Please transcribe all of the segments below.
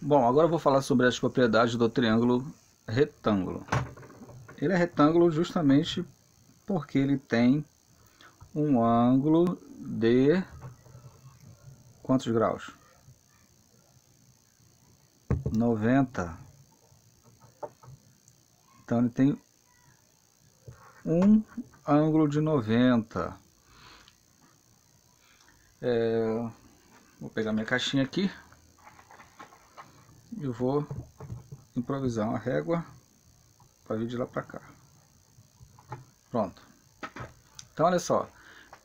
Bom, agora eu vou falar sobre as propriedades do triângulo retângulo. Ele é retângulo justamente porque ele tem um ângulo de quantos graus? 90. Então ele tem um ângulo de 90. Vou pegar minha caixinha aqui e vou improvisar uma régua para vir de lá para cá. Pronto. Então olha só,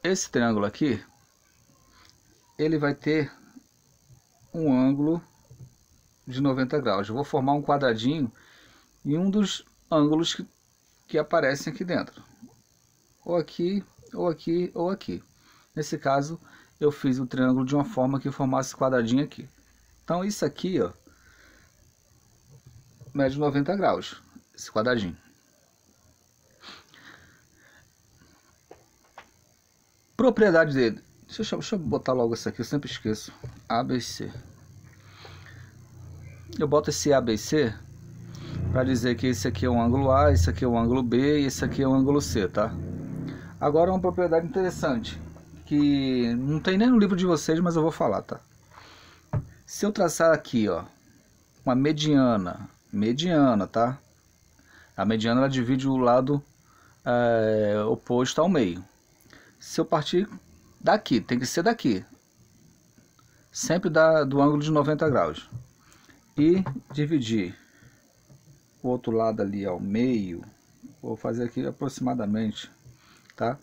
esse triângulo aqui, ele vai ter um ângulo de 90 graus. Eu vou formar um quadradinho em um dos ângulos que aparecem aqui dentro. Ou aqui, ou aqui, ou aqui. Nesse caso, eu fiz o triângulo de uma forma que formasse esse quadradinho aqui. Então isso aqui, ó, mede 90 graus, esse quadradinho. Propriedade dele. Deixa eu botar logo isso aqui, eu sempre esqueço. ABC. Eu boto esse ABC para dizer que esse aqui é um ângulo A, esse aqui é um ângulo B e esse aqui é um ângulo C, tá? Agora uma propriedade interessante, que não tem nem no livro de vocês, mas eu vou falar, tá? Se eu traçar aqui, ó, uma mediana, tá? A mediana ela divide o lado oposto ao meio. Se eu partir daqui, tem que ser daqui, sempre do ângulo de 90 graus, e dividir o outro lado ali ao meio, vou fazer aqui aproximadamente, tá?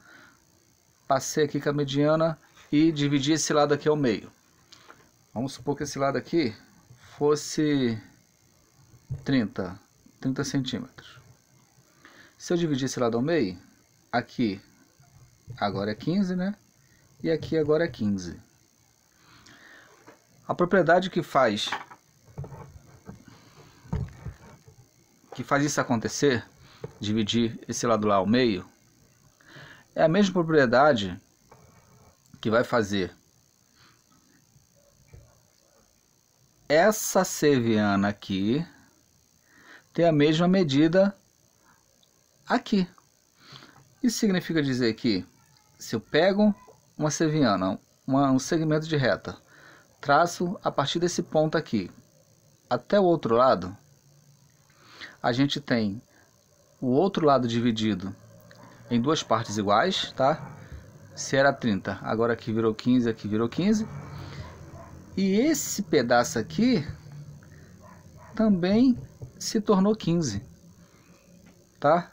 Passei aqui com a mediana e dividi esse lado aqui ao meio. Vamos supor que esse lado aqui fosse 30 centímetros. Se eu dividir esse lado ao meio, aqui agora é 15, né? E aqui agora é 15. A propriedade que faz isso acontecer, dividir esse lado lá ao meio, é a mesma propriedade que vai fazer essa cerviana aqui ter a mesma medida aqui. Isso significa dizer que se eu pego uma cerviana, um segmento de reta, traço a partir desse ponto aqui até o outro lado, a gente tem o outro lado dividido em duas partes iguais, tá? Se era 30, agora aqui virou 15, aqui virou 15. E esse pedaço aqui também se tornou 15, tá?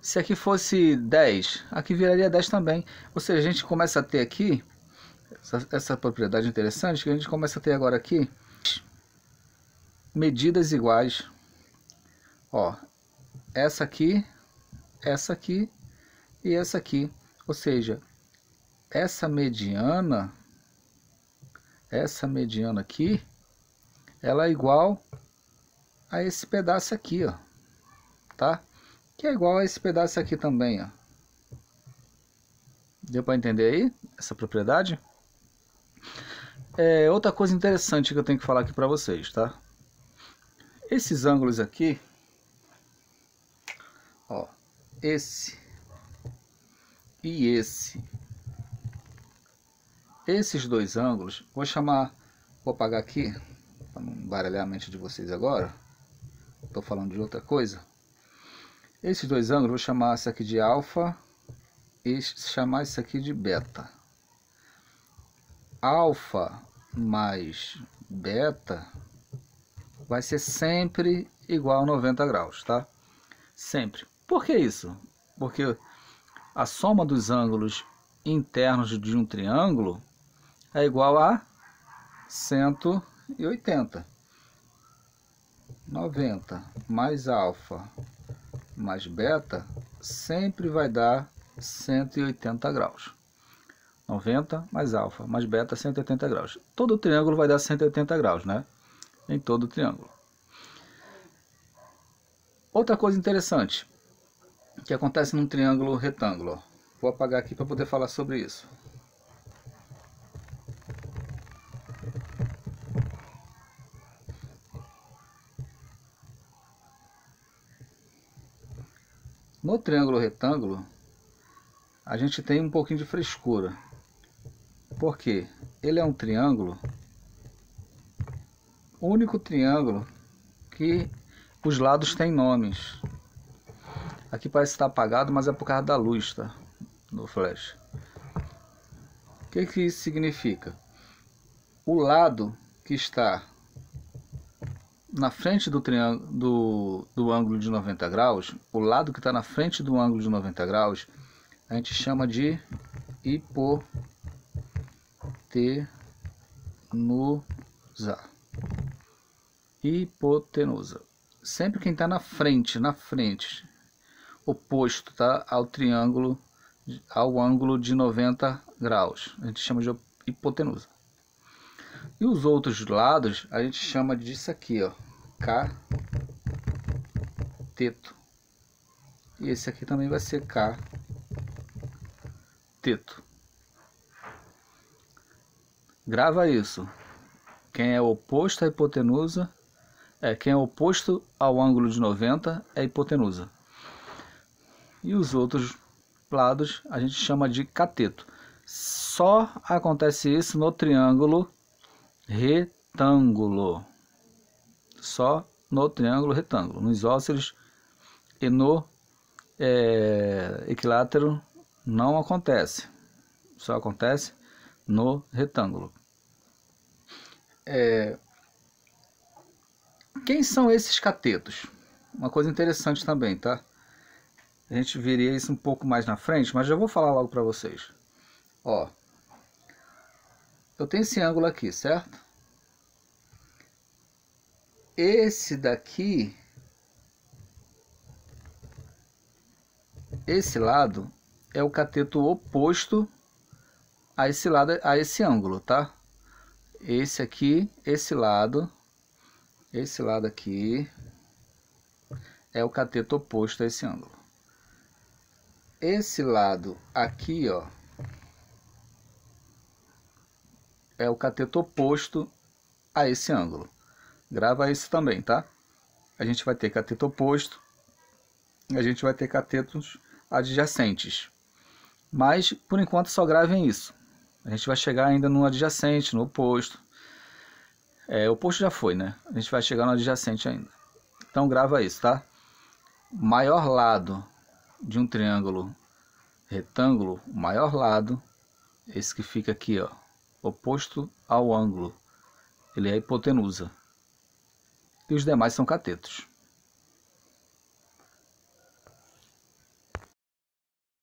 Se aqui fosse 10, aqui viraria 10 também. Ou seja, a gente começa a ter aqui, essa propriedade interessante, que a gente começa a ter agora aqui, medidas iguais. Ó, essa aqui e essa aqui. Ou seja, essa mediana aqui, ela é igual a esse pedaço aqui, ó, tá? Que é igual a esse pedaço aqui também, ó. Deu para entender aí essa propriedade? Outra coisa interessante que eu tenho que falar aqui para vocês, tá? Esses ângulos aqui, ó, esse e esse, esses dois ângulos, vou apagar aqui para não baralhar a mente de vocês agora. Estou falando de outra coisa. Esses dois ângulos, vou chamar esse aqui de alfa e chamar isso aqui de beta. Alfa mais beta vai ser sempre igual a 90 graus, tá? Sempre. Por que isso? Porque a soma dos ângulos internos de um triângulo é igual a 180. 90 mais alfa mais beta sempre vai dar 180 graus. 90 mais alfa mais beta, 180 graus. Todo triângulo vai dar 180 graus, né? Em todo triângulo. Outra coisa interessante que acontece num triângulo retângulo. Vou apagar aqui para poder falar sobre isso. No triângulo retângulo, a gente tem um pouquinho de frescura. Por quê? Ele é um triângulo, único triângulo que os lados têm nomes. Aqui parece estar apagado, mas é por causa da luz, tá? No flash. O que isso significa? O lado que está na frente do triângulo do ângulo de 90 graus, o lado que está na frente do ângulo de 90 graus, a gente chama de hipotenusa. Hipotenusa. Sempre quem está na frente, oposto, tá, ao triângulo, ao ângulo de 90 graus, a gente chama de hipotenusa. E os outros lados a gente chama disso aqui, ó, cateto. E esse aqui também vai ser cateto. Grava isso. Quem é oposto à hipotenusa, quem é oposto ao ângulo de 90 é hipotenusa. E os outros lados a gente chama de cateto. Só acontece isso no triângulo retângulo. Só no triângulo retângulo. No isósceles e no equilátero não acontece. Só acontece no retângulo. Quem são esses catetos? Uma coisa interessante também, tá? A gente veria isso um pouco mais na frente, mas já vou falar logo para vocês. Ó, eu tenho esse ângulo aqui, certo? Esse daqui, esse lado é o cateto oposto a esse lado, a esse ângulo, tá? Esse aqui, esse lado aqui é o cateto oposto a esse ângulo. Esse lado aqui, ó, é o cateto oposto a esse ângulo. Grava isso também, tá? A gente vai ter cateto oposto, a gente vai ter catetos adjacentes. Mas, por enquanto, só gravem isso. A gente vai chegar ainda no adjacente, no oposto. O oposto já foi, né? A gente vai chegar no adjacente ainda. Então, grava isso, tá? Maior lado de um triângulo retângulo, o maior lado, esse que fica aqui, ó, oposto ao ângulo, ele é a hipotenusa. E os demais são catetos.